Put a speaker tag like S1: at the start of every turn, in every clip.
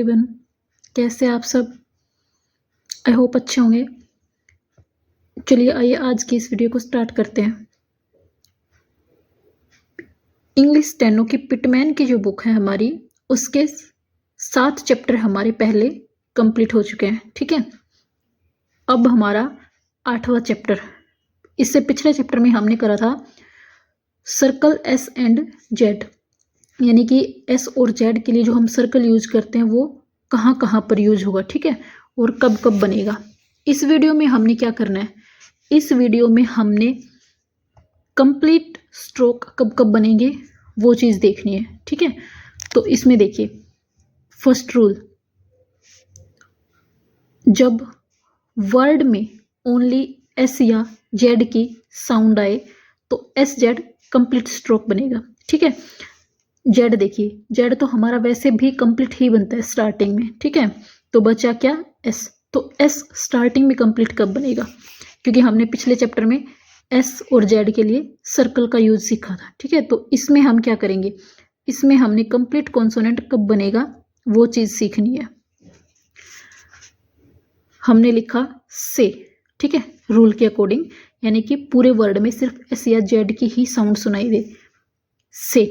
S1: Everyone, कैसे आप सब? आई होप अच्छे होंगे। चलिए आइए आज की इस वीडियो को स्टार्ट करते हैं। इंग्लिश स्टेनो की पिटमैन की जो बुक है हमारी, उसके 7 चैप्टर हमारे पहले कंप्लीट हो चुके हैं। ठीक है, अब हमारा 8वां चैप्टर। इससे पिछले चैप्टर में हमने करा था सर्कल एस एंड जेड, यानी कि एस और जेड के लिए जो हम सर्कल यूज करते हैं वो कहाँ कहाँ पर यूज होगा, ठीक है, और कब कब बनेगा। इस वीडियो में हमने क्या करना है, इस वीडियो में हमने कंप्लीट स्ट्रोक कब कब बनेंगे वो चीज़ देखनी है। ठीक है, तो इसमें देखिए फर्स्ट रूल, जब वर्ड में ओनली एस या जेड की साउंड आए तो एस जेड कंप्लीट स्ट्रोक बनेगा। ठीक है, जेड देखिए, जेड तो हमारा वैसे भी कंप्लीट ही बनता है स्टार्टिंग में। ठीक है, तो बचा क्या, एस। तो एस स्टार्टिंग में कंप्लीट कब बनेगा, क्योंकि हमने पिछले चैप्टर में एस और जेड के लिए सर्कल का यूज सीखा था। ठीक है, तो इसमें हम क्या करेंगे, इसमें हमने कंप्लीट कॉन्सोनेंट कब बनेगा वो चीज सीखनी है। हमने लिखा से, ठीक है, रूल के अकॉर्डिंग, यानी कि पूरे वर्ड में सिर्फ एस या जेड की ही साउंड सुनाई दे, से।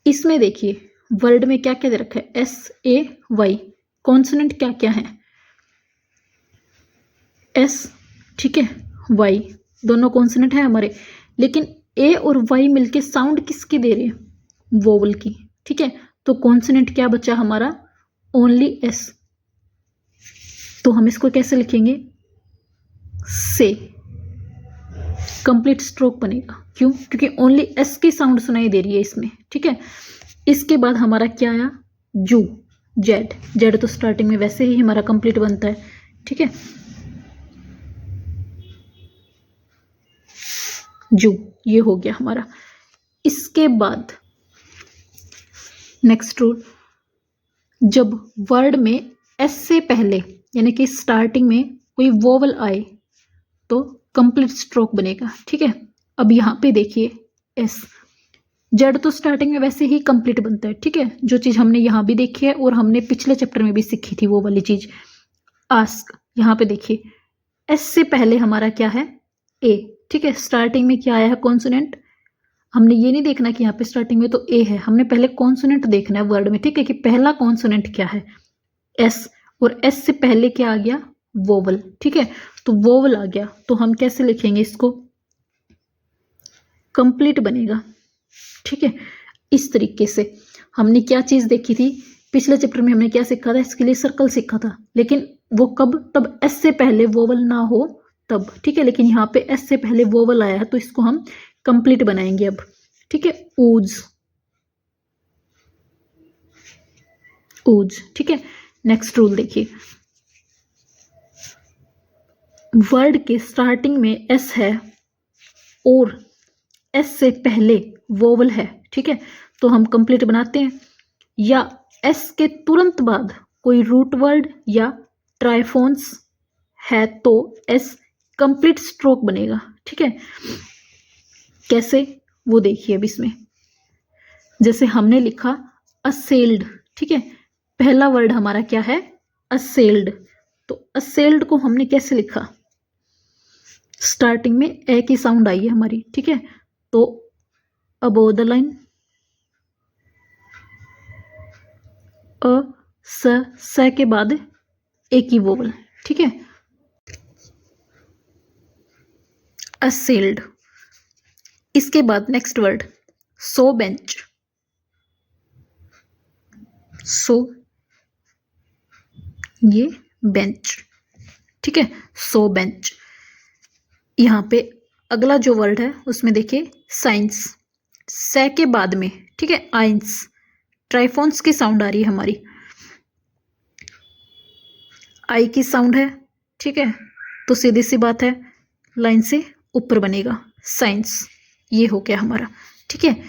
S1: इसमें देखिए वर्ड में क्या क्या दे रखा है, एस ए वाई, कॉन्सोनेंट क्या क्या है, एस, ठीक है, वाई, दोनों कॉन्सोनेंट है हमारे, लेकिन ए और वाई मिलके साउंड किसकी दे रहे हैं, वोवल की। ठीक है, तो कॉन्सोनेंट क्या बचा हमारा, ओनली एस। तो हम इसको कैसे लिखेंगे, से। कंप्लीट स्ट्रोक बनेगा, क्यों, क्योंकि ओनली एस की साउंड सुनाई दे रही है इसमें। ठीक है, इसके बाद हमारा क्या आया, जू, जेड। जेड तो स्टार्टिंग में वैसे ही हमारा कंप्लीट बनता है। ठीक है, जू, ये हो गया हमारा। इसके बाद नेक्स्ट रूल, जब वर्ड में एस से पहले यानी कि स्टार्टिंग में कोई वोवल आए तो कंप्लीट स्ट्रोक बनेगा। ठीक है, अब यहां पे देखिए एस, जेड तो स्टार्टिंग में वैसे ही कंप्लीट बनता है। ठीक है, जो चीज हमने यहां भी देखी है और हमने पिछले चैप्टर में भी सीखी थी वो वाली चीज। आस्क, यहां पे देखिए एस से पहले हमारा क्या है, ए। ठीक है, स्टार्टिंग में क्या आया है, कॉन्सोनेंट। हमने ये नहीं देखना कि यहाँ पे स्टार्टिंग में तो ए है, हमने पहले कॉन्सोनेंट देखना है वर्ड में। ठीक है, कि पहला कॉन्सोनेंट क्या है, एस, और एस से पहले क्या आ गया, वोवल। ठीक है, तो वोवल आ गया, तो हम कैसे लिखेंगे इसको, कंप्लीट बनेगा। ठीक है, इस तरीके से हमने क्या चीज देखी थी पिछले चैप्टर में, हमने क्या सीखा था, इसके लिए सर्कल सीखा था, लेकिन वो कब, तब एस से पहले वोवल ना हो तब। ठीक है, लेकिन यहाँ पे एस से पहले वोवल आया है तो इसको हम कंप्लीट बनाएंगे अब। ठीक है, ऊज, ऊज। ठीक है, नेक्स्ट रूल देखिए, वर्ड के स्टार्टिंग में एस है और एस से पहले वोवल है, ठीक है, तो हम कंप्लीट बनाते हैं। या एस के तुरंत बाद कोई रूट वर्ड या ट्राइफोन्स है तो एस कंप्लीट स्ट्रोक बनेगा। ठीक है, कैसे वो देखिए अब इसमें, जैसे हमने लिखा असेल्ड। ठीक है, पहला वर्ड हमारा क्या है, असेल्ड, तो असेल्ड को हमने कैसे लिखा, स्टार्टिंग में ए की साउंड आई है हमारी। ठीक है, तो अबोव द लाइन अ स के बाद ए की वोवल। ठीक है, असेल्ड। इसके बाद नेक्स्ट वर्ड सो बेंच, सो, ये बेंच। ठीक है, सो बेंच। यहां पे अगला जो वर्ड है उसमें देखिए साइंस, से के बाद में, ठीक है, आइंस, ट्राइफोन्स की साउंड आ रही है हमारी, आई की साउंड है। ठीक है, तो सीधी सी बात है लाइन से ऊपर बनेगा, साइंस। ये हो गया हमारा। ठीक है,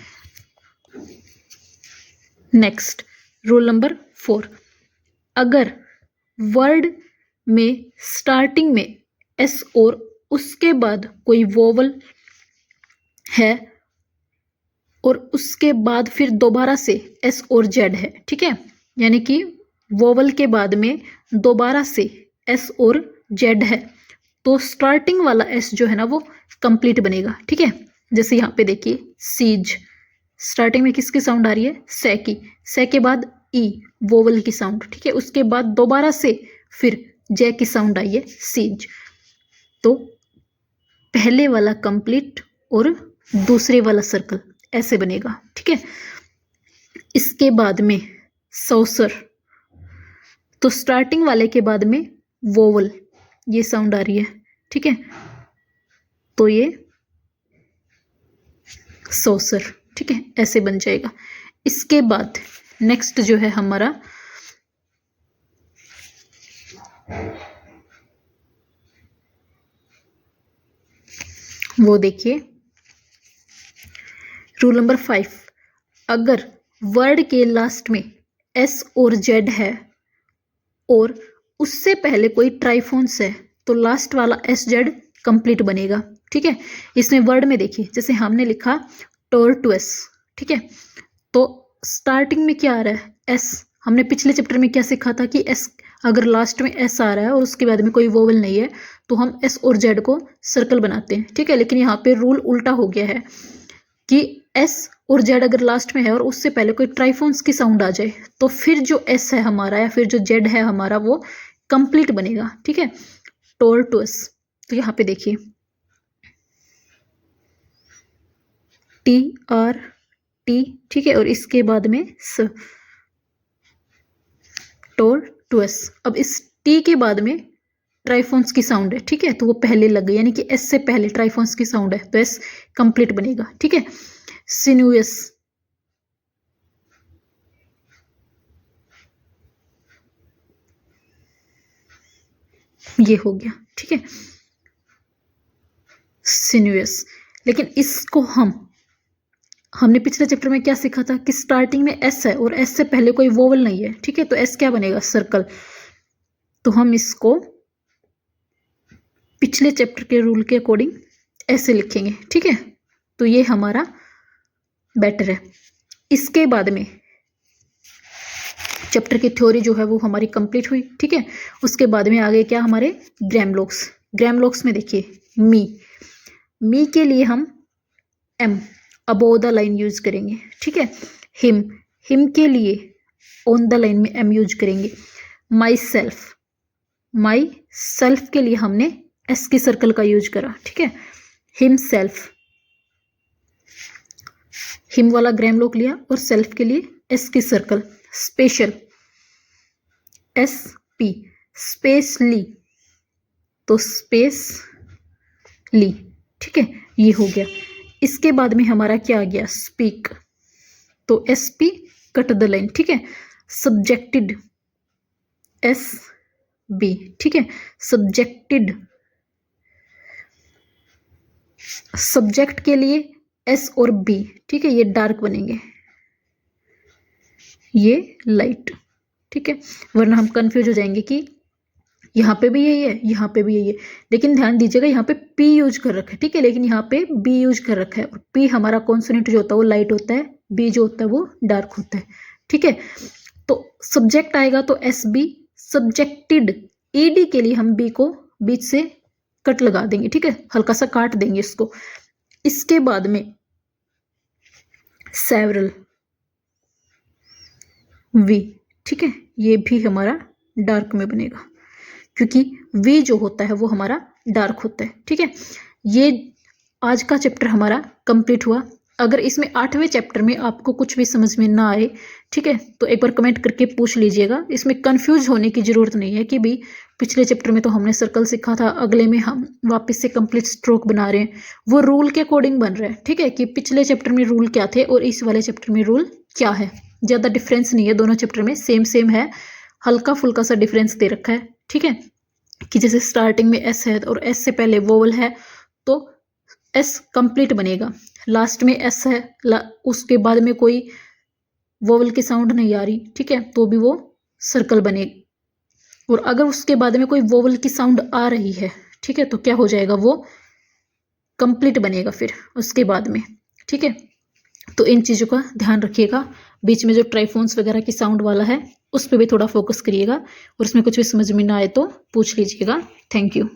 S1: नेक्स्ट रूल नंबर 4, अगर वर्ड में स्टार्टिंग में एस और उसके बाद कोई वोवल है और उसके बाद फिर दोबारा से एस और जेड है, ठीक है, यानी कि वोवल के बाद में दोबारा से एस और जेड है तो स्टार्टिंग वाला एस जो है ना वो कंप्लीट बनेगा। ठीक है, जैसे यहाँ पे देखिए सीज, स्टार्टिंग में किसकी साउंड आ रही है, से की, से के बाद ई वोवल की साउंड। ठीक है, उसके बाद दोबारा से फिर जे की साउंड आई है सीज, तो पहले वाला कंप्लीट और दूसरे वाला सर्कल ऐसे बनेगा। ठीक है, इसके बाद में सौसर, तो स्टार्टिंग वाले के बाद में वोवल, ये साउंड आ रही है। ठीक है, तो ये सौसर। ठीक है, ऐसे बन जाएगा। इसके बाद नेक्स्ट जो है हमारा वो देखिए रूल नंबर 5, अगर वर्ड के लास्ट में एस और जेड है और उससे पहले कोई ट्राइफोन्स है तो लास्ट वाला एस जेड कंप्लीट बनेगा। ठीक है, इसमें वर्ड में देखिए जैसे हमने लिखा टोर्टुअस। ठीक है, तो स्टार्टिंग में क्या आ रहा है, एस। हमने पिछले चैप्टर में क्या सीखा था कि एस, अगर लास्ट में एस आ रहा है और उसके बाद में कोई वोवल नहीं है तो हम एस और जेड को सर्कल बनाते हैं। ठीक है, लेकिन यहाँ पे रूल उल्टा हो गया है कि एस और जेड अगर लास्ट में है और उससे पहले कोई ट्राइफोन्स की साउंड आ जाए तो फिर जो एस है हमारा या फिर जो जेड है हमारा वो कंप्लीट बनेगा। ठीक है, टोर्टुअस, तो यहाँ पे देखिए टी आर टी। ठीक है, और इसके बाद में स, टोर्टुअस। अब इस टी के बाद में ट्राइफोन्स की साउंड है। ठीक है, तो वो पहले लग गई, यानी कि एस से पहले ट्राइफोन्स की साउंड है तो एस कंप्लीट बनेगा। ठीक है, सिन्यूअस, ये हो गया। ठीक है, सिन्यूअस। लेकिन इसको हमने पिछले चैप्टर में क्या सीखा था कि स्टार्टिंग में एस है और एस से पहले कोई वोवल नहीं है। ठीक है, तो एस क्या बनेगा, सर्कल। तो हम इसको पिछले चैप्टर के रूल के अकॉर्डिंग ऐसे लिखेंगे। ठीक है, तो ये हमारा बेटर है। इसके बाद में चैप्टर की थ्योरी जो है वो हमारी कंप्लीट हुई। ठीक है, उसके बाद में आगे क्या हमारे ग्रामलोक्स। ग्रामलोक्स में देखिए मी के लिए हम M above the line use करेंगे। ठीक है, हिम के लिए ऑन द लाइन में एम यूज करेंगे। माई सेल्फ के लिए हमने एस की सर्कल का यूज करा। ठीक है, हिम सेल्फ, हिम वाला ग्रामलोक लिया और सेल्फ के लिए एस की circle. Special, S P, specially, तो स्पेस ली। ठीक है, ये हो गया। इसके बाद में हमारा क्या आ गया, स्पीक, तो S P cut the line. ठीक है, सब्जेक्टेड, एस बी। ठीक है, सब्जेक्टेड, सब्जेक्ट के लिए एस और बी। ठीक है, ये डार्क बनेंगे, ये लाइट। ठीक है, वरना हम कंफ्यूज हो जाएंगे कि यहाँ पे भी यही है, यहाँ पे भी यही है। लेकिन ध्यान दीजिएगा यहाँ पे पी यूज कर रखा है। ठीक है, लेकिन यहाँ पे बी यूज कर रखा है और पी हमारा कॉन्सोनेंट जो होता है वो लाइट होता है, बी जो होता है वो डार्क होता है। ठीक है, तो सब्जेक्ट आएगा तो एस बी, सब्जेक्टेड, ईडी के लिए हम बी को बीच से कट लगा देंगे। ठीक है, हल्का सा काट देंगे इसको। इसके बाद में सेवरल, वी। ठीक है, ये भी हमारा डार्क में बनेगा क्योंकि वी जो होता है वो हमारा डार्क होता है। ठीक है, ये आज का चैप्टर हमारा कंप्लीट हुआ। अगर इसमें 8वें चैप्टर में आपको कुछ भी समझ में ना आए, ठीक है, तो एक बार कमेंट करके पूछ लीजिएगा। इसमें कंफ्यूज होने की जरूरत नहीं है कि भाई पिछले चैप्टर में तो हमने सर्कल सीखा था, अगले में हम वापस से कंप्लीट स्ट्रोक बना रहे हैं। वो रूल के अकॉर्डिंग बन रहा है। ठीक है, कि पिछले चैप्टर में रूल क्या थे और इस वाले चैप्टर में रूल क्या है। ज़्यादा डिफरेंस नहीं है, दोनों चैप्टर में सेम है, हल्का फुल्का सा डिफरेंस दे रखा है। ठीक है, कि जैसे स्टार्टिंग में एस है और एस से पहले वोवल है तो एस कंप्लीट बनेगा। लास्ट में एस है, उसके बाद में कोई वोवल की साउंड नहीं आ रही, ठीक है, तो भी वो सर्कल बनेगा। और अगर उसके बाद में कोई वोवल की साउंड आ रही है, ठीक है, तो क्या हो जाएगा, वो कंप्लीट बनेगा फिर उसके बाद में। ठीक है, तो इन चीज़ों का ध्यान रखिएगा। बीच में जो ट्राइफोन्स वगैरह की साउंड वाला है उस पे भी थोड़ा फोकस करिएगा और उसमें कुछ भी समझ में ना आए तो पूछ लीजिएगा। Thank you.